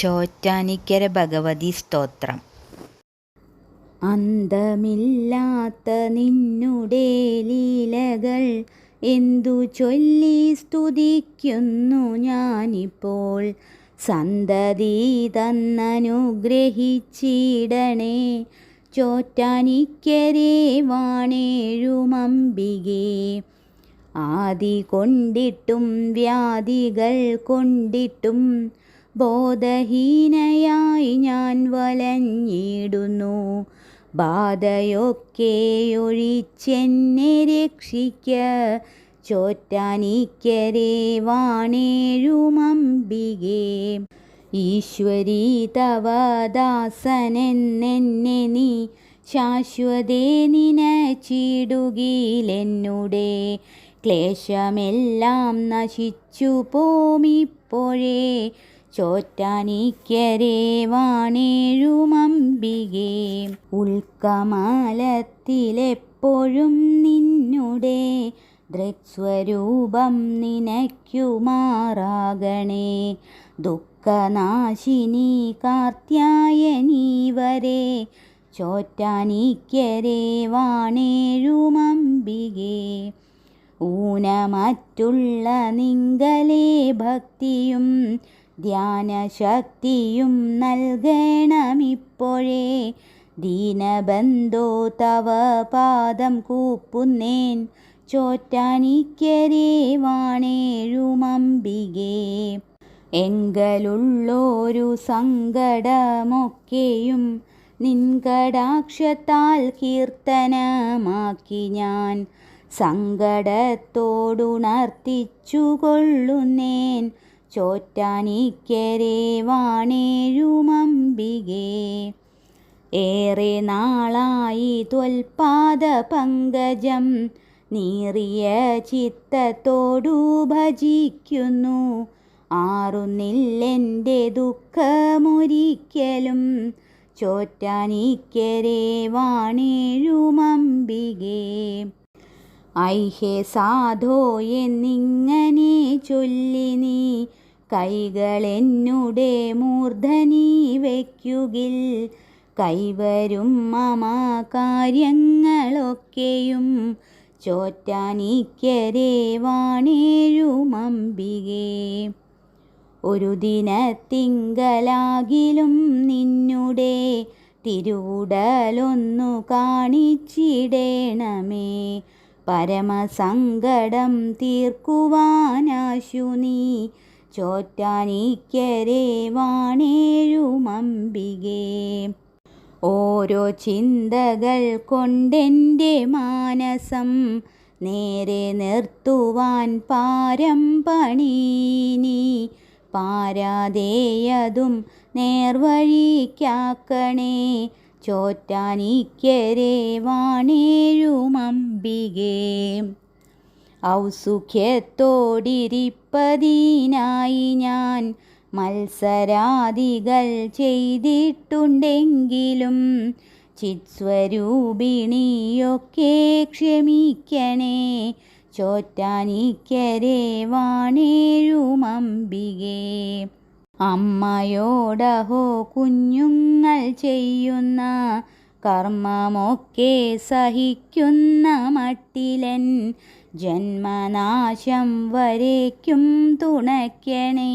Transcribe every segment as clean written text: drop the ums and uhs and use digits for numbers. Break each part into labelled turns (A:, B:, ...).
A: ചോറ്റാനിക്കര ഭഗവതി സ്തോത്രം.
B: അന്തമില്ലാത്ത നിന്നുടെ ലീലകൾ എന്തു ചൊല്ലി സ്തുതിക്കുന്നു ഞാനിപ്പോൾ. സന്തതി തന്നനുഗ്രഹിച്ചിടണേ ചോറ്റാനിക്കരെ വാണേഴുമംബികേ. ആദി കൊണ്ടിട്ടും വ്യാധികൾ കൊണ്ടിട്ടും ബോധഹീനയായി ഞാൻ വലഞ്ഞിടുന്നു. ബാധയൊക്കെ ഒഴിച്ചെന്നെ രക്ഷിക്ക ചോറ്റാനിക്കരെ വാണേഴുമംബികേ. ഈശ്വരീ തവ ദാസനെന്നെ നീ ശാശ്വതേ നിനച്ചിടുകിലെന്നുടെ ക്ലേശമെല്ലാം നശിച്ചു പോമിപ്പോഴേ ചോറ്റാനിക്കരെ വാണേഴുമംബികേ. ഉൾക്കമലത്തിലെപ്പോഴും നിന്നുടെ ദൃക്സ്വരൂപം നിനയ്ക്കുമാറാകണേ. ദുഃഖനാശിനി കാർത്യായനീ വരെ ചോറ്റാനിക്കരെ വാണേഴുമംബികേ. ഊനമറ്റുള്ള നിങ്കലേ ഭക്തിയും ധ്യാനശക്തിയും നൽകണമിപ്പോഴേ. ദീനബന്ധോ തവ പാദം കൂപ്പുന്നേൻ ചോറ്റാനിക്കരെ വാണേഴുമംബികേ. എങ്കലുള്ളൊരു സങ്കടമൊക്കെയും നിൻ കടാക്ഷത്താൽ കീർത്തനമാക്കി ഞാൻ സങ്കടത്തോടുണർത്തിച്ചു കൊള്ളുന്നേൻ ചോറ്റാനിക്കരെ വാണേഴുമംബികേ. ഏറെ നാളായി ത്വൽപാദ പങ്കജം നീറിയ ചിത്തത്തോടു ഭജിക്കുന്നു. ആറുന്നില്ലെൻ്റെ ദുഃഖമൊരിക്കലും ചോറ്റാനിക്കരെ വാണേഴുമംബികേ. ഐഹേ സാധോ എന്നിങ്ങനെ ചൊല്ലി നീ കൈകളെന്നുടെ മൂർധനി വയ്ക്കുകിൽ കൈവരും മമ കാര്യങ്ങളൊക്കെയും ചോറ്റാനിക്കരെ വാണേഴുമംബികേ. ഒരു ദിനത്തിങ്കലാകിലും നിന്നുടെ തിരുവുടലൊന്നു കാണിച്ചിടേണമേ. പരമസങ്കടം തീർക്കുവാനാശു നീ ചോറ്റാനിക്കരെ വാണേഴുമംബികേ. ഓരോ ചിന്തകൾ കൊണ്ടെൻ്റെ മാനസം നേരെ നിർത്തുവാൻ പാരം പണീനി. പാരാതെയതും നേർവഴിക്കാക്കണേ ചോറ്റാനിക്കരെ വാണേഴുമംബികേ. ഔസുഖ്യത്തോടിരിപ്പതിനായി ഞാൻ മത്സരാദികൾ ചെയ്തിട്ടുണ്ടെങ്കിലും ചിത്സ്വരൂപിണിയൊക്കെ ക്ഷമിക്കണേ ചോറ്റാനിക്കരെ വാണേഴുമംബികേ. അമ്മയോടഹോ കുഞ്ഞുങ്ങൾ ചെയ്യുന്ന കർമ്മമൊക്കെ സഹിക്കുന്ന മട്ടിലൻ ജന്മനാശം വരേക്കും തുണയ്ക്കണേ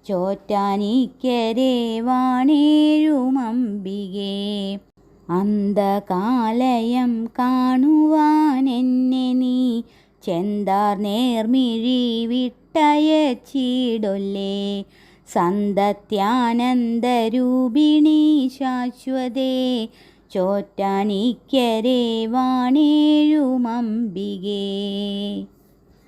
B: ചോറ്റാനിക്കരെ വാണേഴുമംബികേ. അന്ധകാലയം കാണുവാനെന്നെ നീ ചെന്താർ നേർമിഴി വിട്ടയച്ചിടൊല്ലേ. സന്തത്യാനന്ദരൂപിണി ശാശ്വതേ ചോറ്റാനിക്കരെ വാണേഴുമംബികേ.